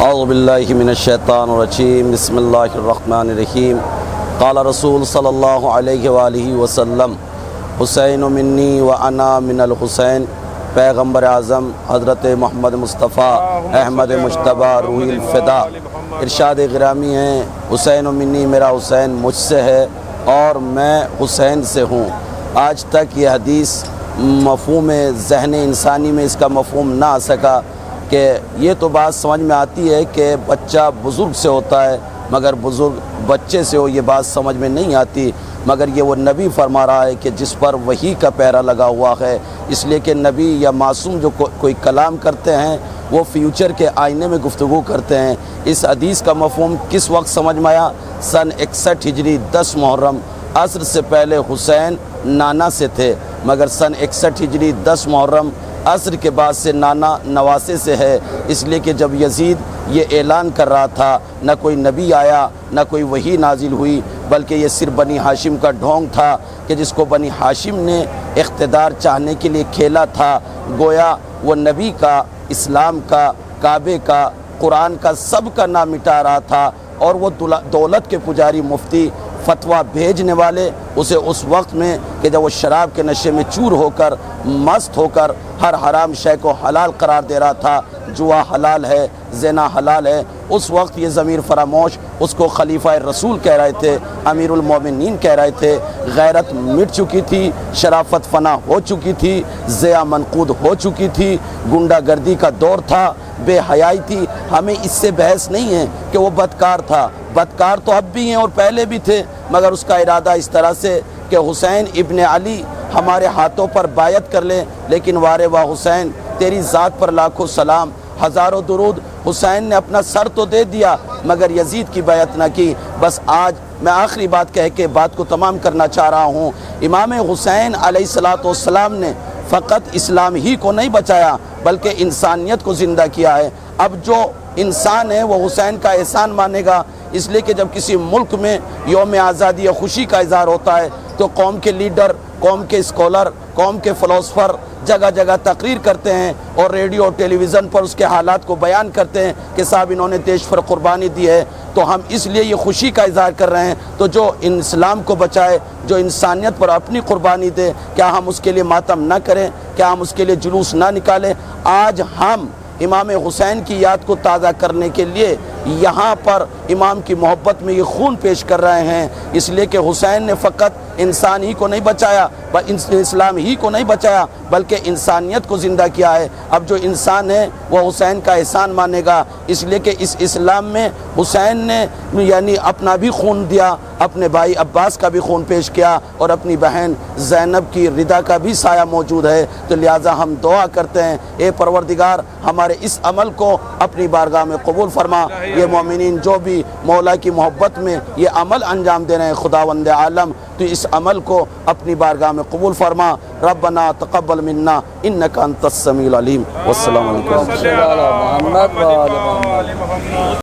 اعوذ باللہ من الشیطان الرجیم بسم اللہ الرحمن الرحیم قال رسول صلی اللہ علیہ وآلہ وسلم حسین منی و انا من الحسین۔ پیغمبر اعظم حضرت محمد مصطفیٰ احمد مجتبیٰ روح الفدا ارشاد گرامی ہیں، حسین منی میرا حسین مجھ سے ہے اور میں حسین سے ہوں۔ آج تک یہ حدیث مفہوم ذہن انسانی میں اس کا مفہوم نہ آ سکا کہ یہ تو بات سمجھ میں آتی ہے کہ بچہ بزرگ سے ہوتا ہے مگر بزرگ بچے سے ہو، یہ بات سمجھ میں نہیں آتی، مگر یہ وہ نبی فرما رہا ہے کہ جس پر وحی کا پہرا لگا ہوا ہے، اس لیے کہ نبی یا معصوم جو کوئی کلام کرتے ہیں وہ فیوچر کے آئینے میں گفتگو کرتے ہیں۔ اس حدیث کا مفہوم کس وقت سمجھ میں آیا؟ سن 61 ہجری 10 محرم، عصر سے پہلے حسین نانا سے تھے، مگر سن 61 ہجری 10 محرم عصر کے بعد سے نانا نواسے سے ہے، اس لیے کہ جب یزید یہ اعلان کر رہا تھا نہ کوئی نبی آیا نہ کوئی وحی نازل ہوئی، بلکہ یہ صرف بنی ہاشم کا ڈھونگ تھا کہ جس کو بنی ہاشم نے اقتدار چاہنے کے لیے کھیلا تھا، گویا وہ نبی کا، اسلام کا، کعبے کا، قرآن کا سب کا نام مٹا رہا تھا، اور وہ دولت کے پجاری مفتی فتویٰ بھیجنے والے اسے اس وقت میں کہ جب وہ شراب کے نشے میں چور ہو کر مست ہو کر ہر حرام شے کو حلال قرار دے رہا تھا، جوا حلال ہے، زنا حلال ہے، اس وقت یہ ضمیر فراموش اس کو خلیفہ رسول کہہ رہے تھے، امیر المومنین کہہ رہے تھے۔ غیرت مٹ چکی تھی، شرافت فنا ہو چکی تھی، ضیاء منقود ہو چکی تھی، گنڈا گردی کا دور تھا، بے حیائی تھی۔ ہمیں اس سے بحث نہیں ہے کہ وہ بدکار تھا، بدکار تو اب بھی ہیں اور پہلے بھی تھے، مگر اس کا ارادہ اس طرح سے کہ حسین ابن علی ہمارے ہاتھوں پر بیعت کر لے، لیکن وارے واہ حسین تیری ذات پر لاکھوں سلام، ہزاروں درود۔ حسین نے اپنا سر تو دے دیا مگر یزید کی بیعت نہ کی۔ بس آج میں آخری بات کہہ کے بات کو تمام کرنا چاہ رہا ہوں، امام حسین علیہ السلام نے فقط اسلام ہی کو نہیں بچایا بلکہ انسانیت کو زندہ کیا ہے۔ اب جو انسان ہے وہ حسین کا احسان مانے گا، اس لیے کہ جب کسی ملک میں یوم آزادی یا خوشی کا اظہار ہوتا ہے تو قوم کے لیڈر، قوم کے اسکالر، قوم کے فلسفر جگہ جگہ تقریر کرتے ہیں اور ریڈیو اور ٹیلی ویژن پر اس کے حالات کو بیان کرتے ہیں کہ صاحب انہوں نے دیش پر قربانی دی ہے، تو ہم اس لیے یہ خوشی کا اظہار کر رہے ہیں۔ تو جو اسلام کو بچائے، جو انسانیت پر اپنی قربانی دے، کیا ہم اس کے لیے ماتم نہ کریں؟ کیا ہم اس کے لیے جلوس نہ نکالیں؟ آج ہم امام حسین کی یاد کو تازہ کرنے کے لیے یہاں پر امام کی محبت میں یہ خون پیش کر رہے ہیں، اس لیے کہ حسین نے فقط انسان ہی کو نہیں بچایا، اسلام ہی کو نہیں بچایا بلکہ انسانیت کو زندہ کیا ہے۔ اب جو انسان ہے وہ حسین کا احسان مانے گا، اس لیے کہ اس اسلام میں حسین نے یعنی اپنا بھی خون دیا، اپنے بھائی عباس کا بھی خون پیش کیا، اور اپنی بہن زینب کی رضا کا بھی سایہ موجود ہے۔ تو لہٰذا ہم دعا کرتے ہیں، اے پروردگار ہمارے اس عمل کو اپنی بارگاہ میں قبول فرما۔ یہ مومنین جو بھی مولا کی محبت میں یہ عمل انجام دے رہے ہیں، خداوند عالم تو اس عمل کو اپنی بارگاہ میں قبول فرما۔ ربنا تقبل منا انک انت السمیع العلیم۔ والسلام علیکم۔